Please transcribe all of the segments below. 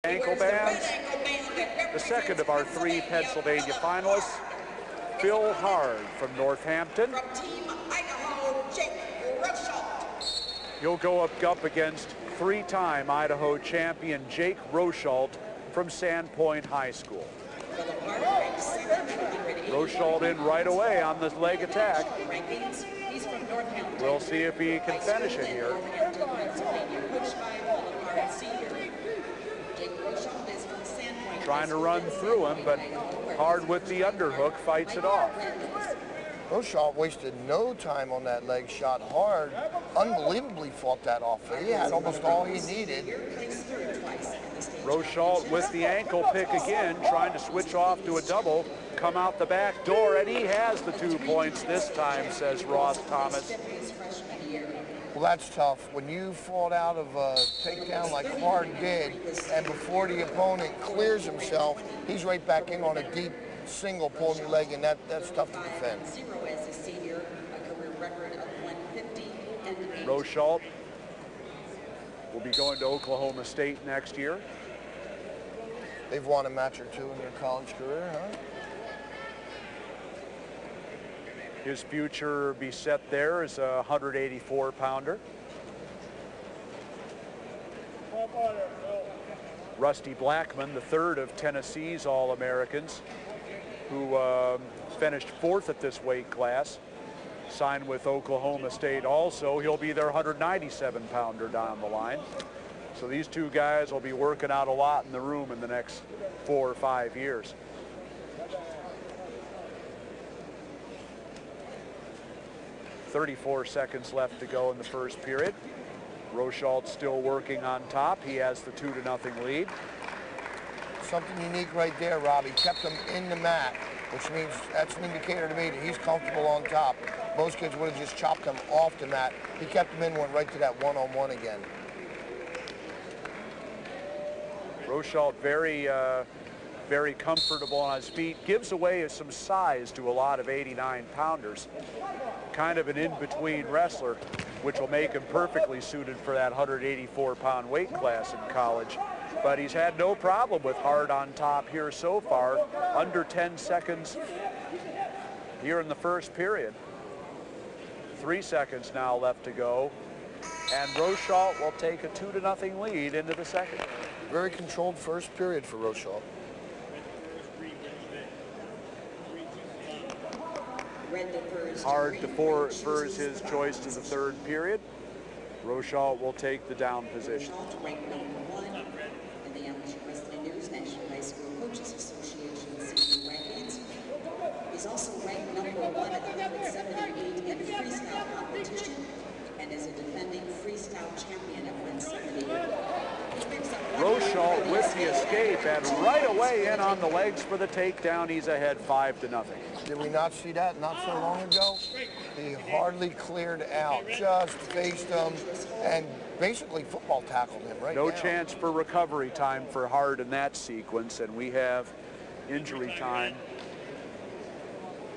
Ankle bands. The second of our three Pennsylvania finalists, Phil Hard from Northampton. He'll go up against three-time Idaho champion Jake Rochalt from Sandpoint High School. Rochalt in right away on this leg attack. We'll see if he can finish it here. Trying to run through him, but Hard with the underhook fights it off. Rochalt wasted no time on that leg shot. Hard unbelievably fought that off. He had almost all he needed. Rochalt with the ankle pick again, trying to switch off to a double, come out the back door, and he has the 2 points this time, says Ross Thomas. Well, that's tough. When you fall out of a takedown like Hard did, and before the opponent clears himself, he's right back in on a deep single pulling your leg, and that's tough to defend. Rochalt will be going to Oklahoma State next year. They've won a match or two in their college career, huh? His future be set there as a 184-pounder. Rusty Blackman, the third of Tennessee's All-Americans, who finished fourth at this weight class, signed with Oklahoma State also. He'll be their 197-pounder down the line. So these two guys will be working out a lot in the room in the next 4 or 5 years. .34 seconds left to go in the first period. Rochalt still working on top. He has the 2-0 lead. Something unique right there, Robbie. Kept him in the mat, which means that's an indicator to me that he's comfortable on top. Most kids would have just chopped him off the mat. He kept him in, went right to that one-on-one again. Rochalt very comfortable on his feet, gives away some size to a lot of 89-pounders. Kind of an in-between wrestler, which will make him perfectly suited for that 184-pound weight class in college. But he's had no problem with Hard on top here so far, under 10 seconds here in the first period. 3 seconds now left to go, and Rochalt will take a 2-0 lead into the second. Very controlled first period for Rochalt. Hard defers his choice to the third period. Rochalt will take the down position. Ranked #1 in the Amateur Wrestling News National High School Coaches Association senior rankings. He's also ranked #1 at 178 in freestyle competition and is a defending freestyle champion at 178. Rochalt with the escape and right away in on the legs for the takedown. He's ahead 5-0. Did we not see that not so long ago? He hardly cleared out, just faced him and basically football tackled him right No down. chance for recovery time for Hard in that sequence, and we have injury time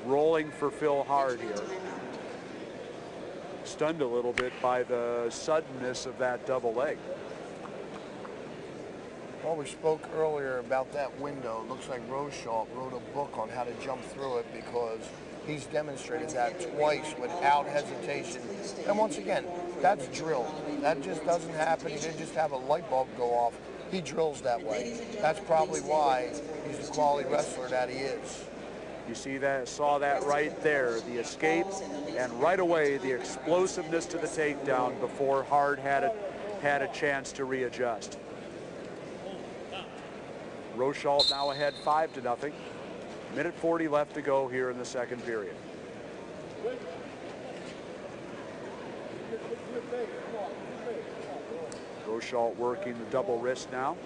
rolling for Phil Hard here. Stunned a little bit by the suddenness of that double leg. Well, we spoke earlier about that window. It looks like Rochalt wrote a book on how to jump through it because he's demonstrated that twice without hesitation. And once again, that's drilled. That just doesn't happen. He didn't just have a light bulb go off. He drills that way. That's probably why he's the quality wrestler that he is. You see that, saw that right there, the escape, and right away the explosiveness to the takedown before Hard had a chance to readjust. Rochalt now ahead 5-0. Minute 40 left to go here in the second period. Rochalt working the double wrist now.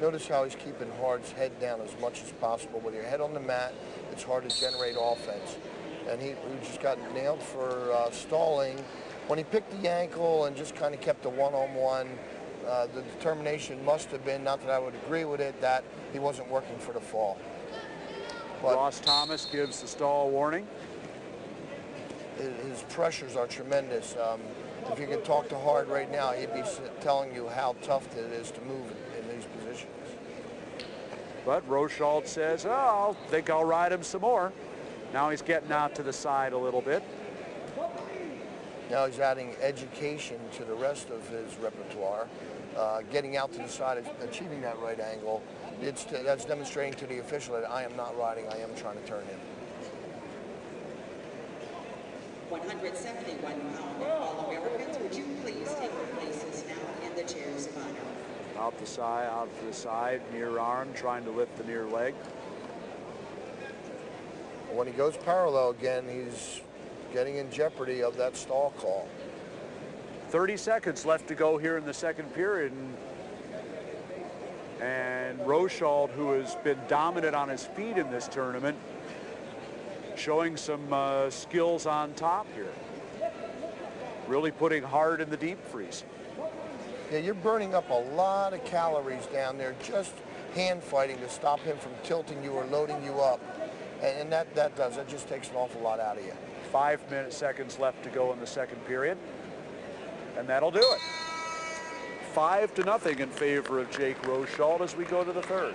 Notice how he's keeping Hard's head down as much as possible. With your head on the mat, it's hard to generate offense. And he just got nailed for stalling. When he picked the ankle and just kind of kept the one-on-one, the determination must have been, not that I would agree with it, that he wasn't working for the fall. But Ross Thomas gives the stall warning. his pressures are tremendous. If you could talk to Hard right now, he'd be telling you how tough it is to move in these positions. But Rochold says, oh, I think I'll ride him some more. Now he's getting out to the side a little bit. Now he's adding education to the rest of his repertoire. Getting out to the side, achieving that right angle, that's demonstrating to the official that I am not riding, I am trying to turn him. 171-pound All-Americans, would you please take your places now in the chairs of honor? Out to the side, near arm, trying to lift the near leg. When he goes parallel again, he's getting in jeopardy of that stall call. 30 seconds left to go here in the second period. And Rochold, who has been dominant on his feet in this tournament, showing some skills on top here. Really putting Hard in the deep freeze. Yeah, you're burning up a lot of calories down there just hand fighting to stop him from tilting you or loading you up. And that just takes an awful lot out of you. 5 seconds left to go in the second period. And that'll do it. 5-0 in favor of Jake Rochold as we go to the third.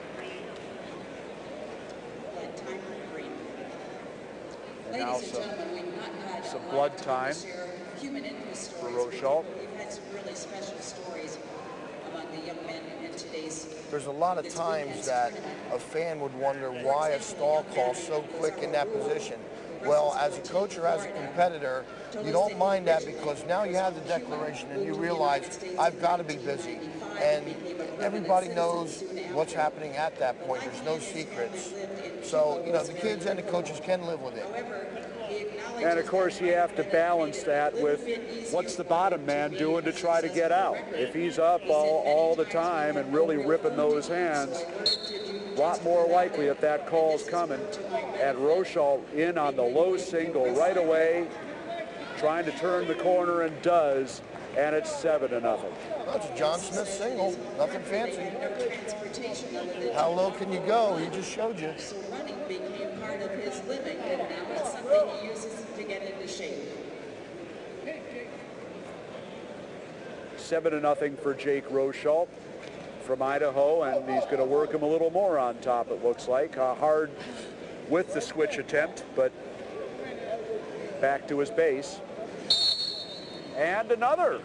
And now some blood time for Rochold. We've had some really special stories among the young men in today's. There's a lot of times that a fan would wonder why a stall call so quick in that position. Well, as a coach or as a competitor, you don't mind that because now you have the declaration and you realize I've got to be busy. And everybody knows what's happening at that point. There's no secrets. So, you know, the kids and the coaches can live with it. And of course you have to balance that with what's the bottom man doing to try to get out. If he's up all the time and really ripping those hands, a lot more likely if that call's coming. And Rochold in on the low single right away, trying to turn the corner and does, and it's 7-0. That's a John Smith single, nothing fancy. How low can you go? He just showed you. So running became part of his living, and now it's something he uses to get into shape. 7-0 for Jake Rochold from Idaho, and he's going to work him a little more on top, it looks like. Hard with the switch attempt, but back to his base. And another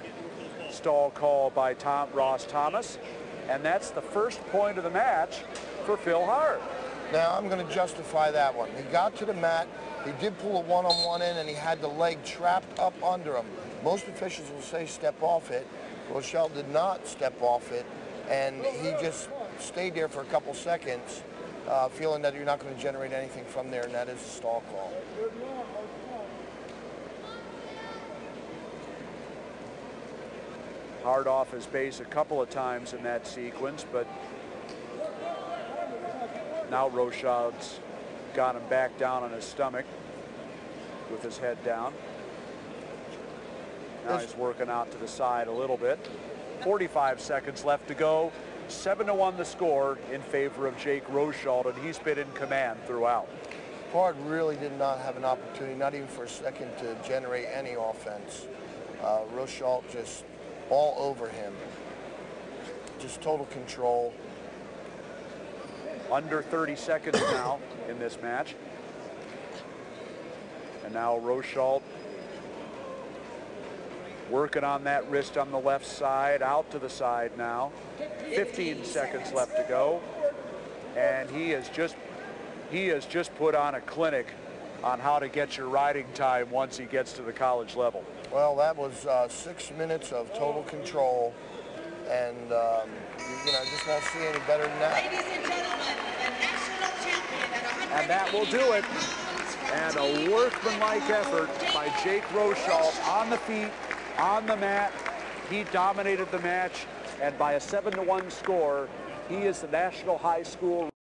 stall call by Ross Thomas, and that's the first point of the match for Phil Hard. Now I'm going to justify that one. He got to the mat, he did pull a one-on-one in, and he had the leg trapped up under him. Most officials will say step off it. Rochold did not step off it, and he just stayed there for a couple seconds, feeling that you're not going to generate anything from there, and that is a stall call. Hard off his base a couple of times in that sequence, but now Rochold's got him back down on his stomach with his head down. Now he's working out to the side a little bit. 45 seconds left to go. 7-1 the score in favor of Jake Rochold, and he's been in command throughout. Hard really did not have an opportunity, not even for a second, to generate any offense. Rochold just all over him. Just total control. Under 30 seconds now in this match. And now Rochold working on that wrist on the left side, out to the side now. 15 seconds left to go. And he has just put on a clinic on how to get your riding time once he gets to the college level. Well, that was 6 minutes of total control, and you know, just won't see any better than that. Ladies and gentlemen, the national champion at 100. And that will do it. And a workmanlike effort by Jake Rochold on the feet, on the mat. He dominated the match, and by a 7-1 score, he is the National High School